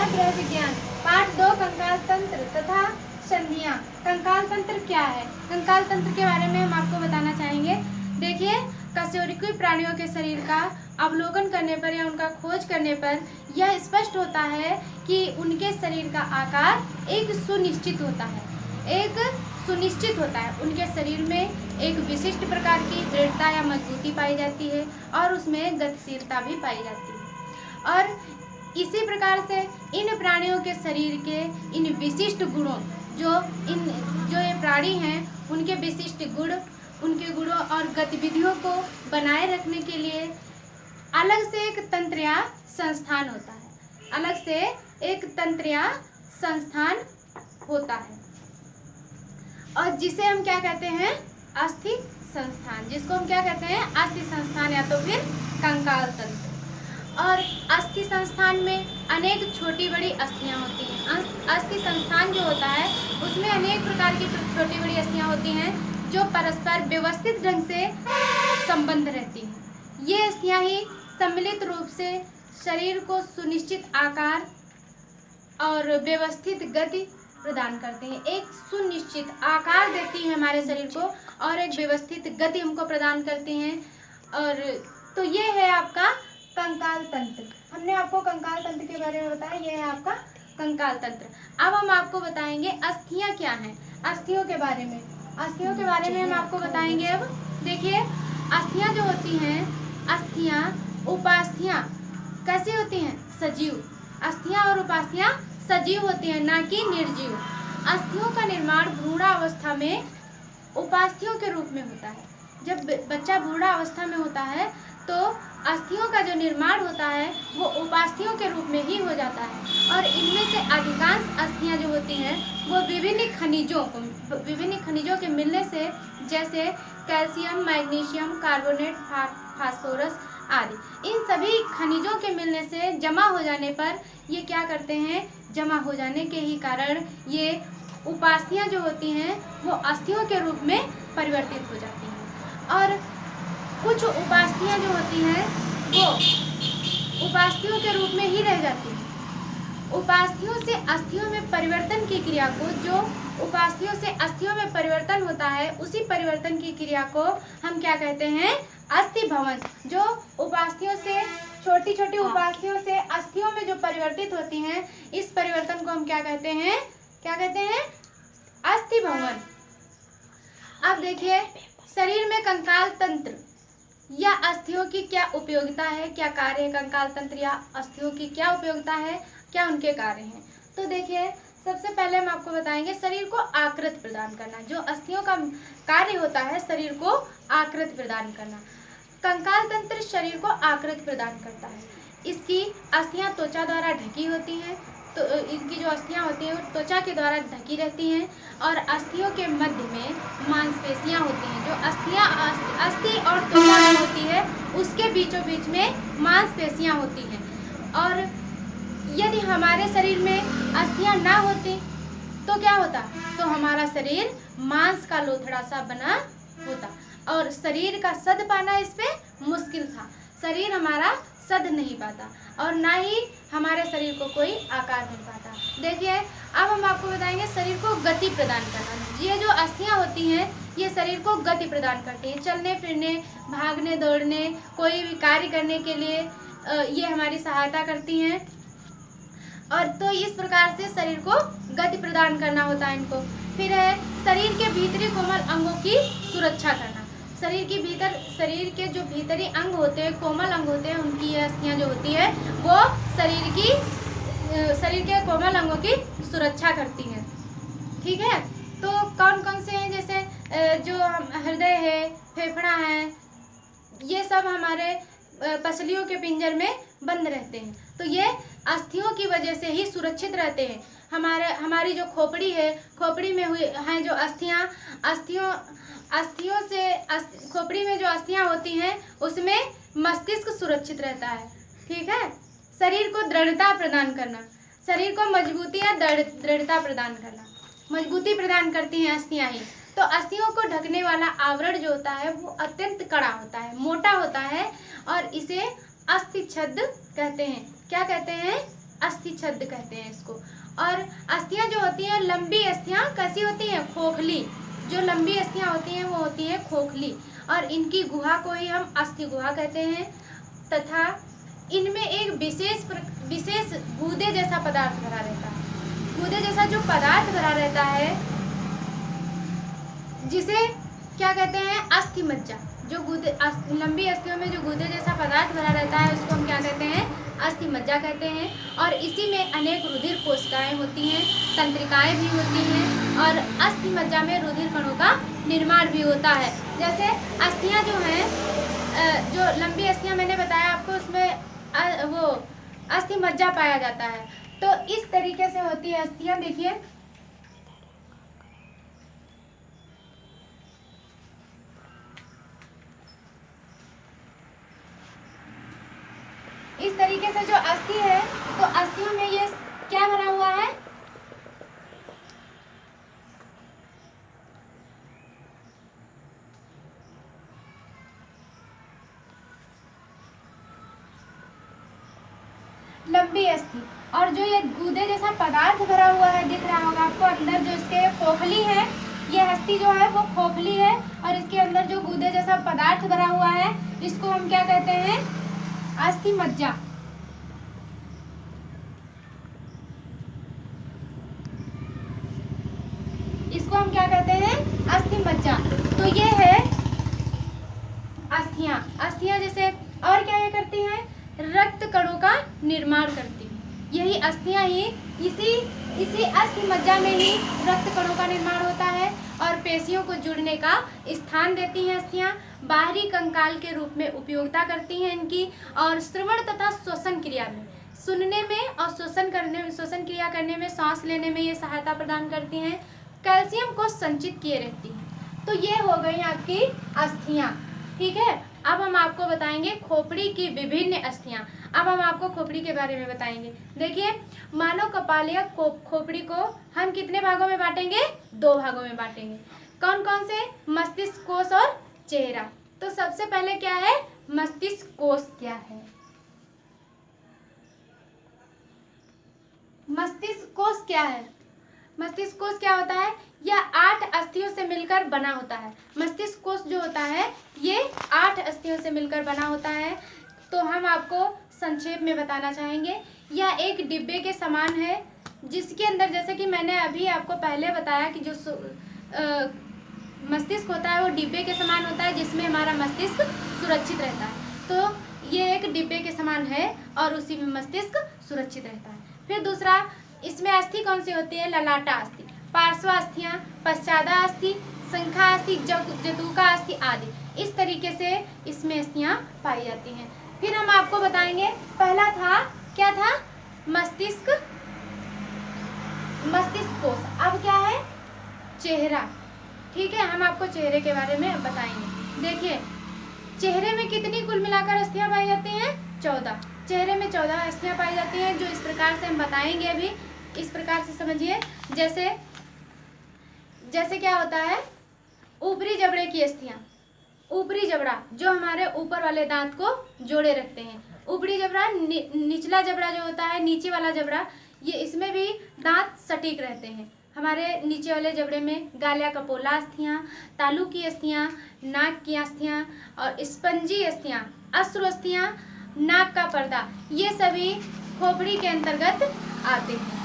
नया गृह विज्ञान पाठ 2 कंकाल तंत्र तथा संधियां। कंकाल तंत्र क्या है? कंकाल तंत्र के बारे में हम आपको बताना चाहेंगे। देखिए, कशेरुकी प्राणियों के शरीर का अवलोकन करने पर या उनका खोज करने पर यह स्पष्ट होता है कि उनके शरीर का आकार एक सुनिश्चित होता है। उनके शरीर में एक विशिष्ट प्रकार की दृढ़ता या मजबूती पाई जाती है और उसमें गतिशीलता भी पाई जाती है। और इसी प्रकार से इन प्राणियों के शरीर के इन विशिष्ट गुणों जो ये प्राणी हैं उनके विशिष्ट गुण, उनके गुणों और गतिविधियों को बनाए रखने के लिए अलग से एक तंत्र या संस्थान होता है और जिसे हम क्या कहते हैं? अस्थि संस्थान। जिसको हम क्या कहते हैं? अस्थि संस्थान या तो फिर कंकाल तंत्र। और अस्थि संस्थान में अनेक छोटी बड़ी अस्थियां होती हैं। अस्थि संस्थान जो होता है उसमें अनेक प्रकार की छोटी बड़ी अस्थियां होती हैं जो परस्पर व्यवस्थित ढंग से संबंध रहती हैं। ये अस्थियां ही सम्मिलित रूप से शरीर को सुनिश्चित आकार और व्यवस्थित गति प्रदान करते हैं। एक सुनिश्चित आकार देती है हमारे शरीर को और एक व्यवस्थित गति हमको प्रदान करती हैं। और तो ये है आपका कंकाल तंत्र। हमने आपको कंकाल तंत्र के बारे में बताया, ये है आपका कंकाल तंत्र। अब हम आपको बताएंगे अस्थियां क्या हैं। अस्थियों के बारे में हम आपको बताएंगे। अब देखिए, अस्थियां जो होती हैं, अस्थियां उपास्थियां कैसी होती हैं? सजीव। अस्थियां और उपास्थियां सजीव होती हैं, ना कि निर्जीव। अस्थियों का निर्माण भ्रूणावस्था में उपास्थियों के रूप में होता है। जब बच्चा भ्रूणावस्था में होता है तो अस्थियों का जो निर्माण होता है वो उपास्थियों के रूप में ही हो जाता है। और इनमें से अधिकांश अस्थियां जो होती हैं वो विभिन्न खनिजों के मिलने से, जैसे कैल्शियम, मैग्नीशियम, कार्बोनेट, फास्फोरस आदि, इन सभी खनिजों के मिलने से जमा हो जाने पर ये क्या करते हैं? जमा हो जाने के ही कारण ये उपास्थियां जो होती हैं वो अस्थियों के रूप में परिवर्तित हो जाती हैं। और कुछ उपास्थियां जो होती हैं वो उपास्थियों के रूप में ही रह जाती हैं। उपास्थियों से अस्थियों में परिवर्तन की क्रिया को, जो उपास्थियों से अस्थियों में परिवर्तन होता है, उसी परिवर्तन की क्रिया को हम क्या कहते हैं? अस्थि भवन। जो उपास्थियों से, छोटी छोटी उपास्थियों से अस्थियों में जो परिवर्तित होती हैं, इस परिवर्तन को हम क्या कहते हैं? अस्थि भवन। अब देखिए, शरीर में कंकाल तंत्र या अस्थियों की क्या उपयोगिता है, क्या कार्य है? कंकाल तंत्र या अस्थियों की क्या उपयोगिता है, क्या उनके कार्य हैं? तो देखिए, सबसे पहले हम आपको बताएंगे शरीर को आकृति प्रदान करना। जो अस्थियों का कार्य होता है शरीर को आकृति प्रदान करना। कंकाल तंत्र शरीर को आकृति प्रदान करता है। इसकी अस्थियां त्वचा द्वारा ढकी होती हैं, तो इनकी जो अस्थियां होती हैं वो त्वचा के द्वारा ढकी रहती हैं। और अस्थियों के मध्य में मांसपेशियां होती हैं। जो अस्थि और त्वचा होती है उसके बीचों बीच में मांसपेशियां होती हैं। और यदि हमारे शरीर में अस्थियां ना होती तो क्या होता? तो हमारा शरीर मांस का लोथड़ा सा बना होता और शरीर का सद पाना इस पे मुश्किल था। शरीर हमारा सद नहीं पाता और ना ही हमारे शरीर को कोई आकार मिल पाता। देखिए, अब हम आपको बताएंगे शरीर को गति प्रदान करना। ये जो अस्थियां होती हैं ये शरीर को गति प्रदान करती हैं। चलने फिरने, भागने दौड़ने, कोई भी कार्य करने के लिए ये हमारी सहायता करती हैं। और तो इस प्रकार से शरीर को गति प्रदान करना होता है इनको। फिर है शरीर के भीतरी कोमल अंगों की सुरक्षा करना। शरीर के जो भीतरी अंग होते हैं, कोमल अंग होते हैं, उनकी अस्थियां जो होती है वो शरीर के कोमल अंगों की सुरक्षा करती हैं। ठीक है, तो कौन कौन से हैं? जैसे जो हृदय है, फेफड़ा है, ये सब हमारे पसलियों के पिंजर में बंद रहते हैं। तो ये अस्थियों की वजह से ही सुरक्षित रहते हैं। हमारी जो खोपड़ी है, खोपड़ी में हुई हैं जो अस्थियों से खोपड़ी में जो अस्थियां होती हैं उसमें मस्तिष्क सुरक्षित रहता है। ठीक है, शरीर को दृढ़ता प्रदान करना। शरीर को मजबूती या दृढ़ता प्रदान करना। मजबूती प्रदान करती हैं अस्थियां ही। तो अस्थियों को ढकने वाला आवरण जो होता है वो अत्यंत कड़ा होता है, मोटा होता है और इसे अस्थि छद्म कहते हैं। क्या कहते हैं? अस्थि छद्म कहते हैं इसको। और अस्थियां जो होती हैं, लंबी अस्थियां कैसी होती हैं, खोखली। जो लंबी अस्थियां होती हैं वो होती हैं खोखली, और इनकी गुहा को ही हम अस्थि गुहा कहते हैं। तथा इनमें एक विशेष गूदे जैसा पदार्थ भरा रहता है। गूदे जैसा जो पदार्थ भरा रहता है जिसे क्या कहते हैं, अस्थि मज्जा। जो लंबी अस्थियों में जो गूदे जैसा पदार्थ भरा रहता है उसको हम क्या कहते हैं, अस्थि मज्जा कहते हैं। और इसी में अनेक रुधिर कोशिकाएं होती हैं, तंत्रिकाएं भी होती हैं, और अस्थि मज्जा में रुधिर कणों का निर्माण भी होता है। जैसे अस्थियां जो हैं, जो लंबी अस्थियां मैंने बताया आपको, उसमें वो अस्थि मज्जा पाया जाता है। तो इस तरीके से होती है अस्थियां। देखिए इस तरीके से जो अस्थि है, तो अस्थियों में ये क्या भरा हुआ है, लंबी अस्थि। और जो ये गूदे जैसा पदार्थ भरा हुआ है, दिख रहा होगा आपको, अंदर जो इसके खोखली है, ये अस्थि जो है वो खोखली है, और इसके अंदर जो गूदे जैसा पदार्थ भरा हुआ है इसको हम क्या कहते हैं, अस्थि मज्जा। इसको हम क्या कहते हैं, अस्थि मज्जा। तो ये है अस्थियां। अस्थियां जैसे और क्या करती हैं, रक्त कणों का निर्माण करती हैं। यही अस्थियां ही इसी अस्थि मज्जा में ही रक्त कणों का निर्माण होता है, और पेशियों को जुड़ने का स्थान देती हैं अस्थियां। बाहरी कंकाल के रूप में उपयोगिता करती हैं इनकी, और श्रवण तथा श्वसन क्रिया में, सुनने में और श्वसन क्रिया करने में, सांस लेने में ये सहायता प्रदान करती हैं। कैल्शियम को संचित किए रहती हैं। तो ये हो गई आपकी अस्थियां। ठीक है, अब हम आपको बताएंगे खोपड़ी की विभिन्न अस्थियां। अब हम आपको खोपड़ी के बारे में बताएंगे। देखिए, मानव कपालीय खोपड़ी को हम कितने भागों में बांटेंगे, 2 भागों में बांटेंगे। कौन कौन से, मस्तिष्क कोश और चेहरा। तो सबसे पहले क्या है, मस्तिष्क कोश क्या है। मस्तिष्क कोश क्या है, मस्तिष्क कोश क्या होता है, यह 8 अस्थियों से मिलकर बना होता है। मस्तिष्क कोश जो होता है ये 8 अस्थियों से मिलकर बना होता है। तो हम आपको संक्षेप में बताना चाहेंगे, यह एक डिब्बे के समान है, जिसके अंदर, जैसे कि मैंने अभी आपको पहले बताया कि जो मस्तिष्क होता है वो डिब्बे के समान होता है, जिसमें हमारा मस्तिष्क सुरक्षित रहता है। तो ये एक डिब्बे के समान है और उसी में मस्तिष्क सुरक्षित रहता है। फिर दूसरा, इसमें अस्थि कौन सी होती है, ललाटा अस्थि, पार्श्वास्थियां, पश्चादा अस्थि, शंखा अस्थि, जतूका अस्थि आदि। इस तरीके से इसमें अस्थियां पाई जाती हैं। फिर हम आपको बताएंगे, पहला था क्या था, मस्तिष्क कोश। अब क्या है, चेहरा। ठीक है, हम आपको चेहरे के बारे में बताएंगे। देखिए, चेहरे में कितनी कुल मिलाकर अस्थियां पाई जाती हैं, 14। चेहरे में 14 अस्थियां पाई जाती हैं, जो इस प्रकार से हम बताएंगे। अभी इस प्रकार से समझिए, जैसे क्या होता है, ऊपरी जबड़े की अस्थियां। ऊपरी जबड़ा जो हमारे ऊपर वाले दांत को जोड़े रखते हैं, ऊपरी जबड़ा, निचला जबड़ा जो होता है, नीचे वाला जबड़ा, ये इसमें भी दांत सटीक रहते हैं। हमारे नीचे वाले जबड़े में गालिया कपोला अस्थियां, तालू की अस्थियां, नाक की अस्थियां और स्पंजी अस्थियां, अश्रु अस्थियां, नाक का पर्दा, ये सभी खोपड़ी के अंतर्गत आते हैं।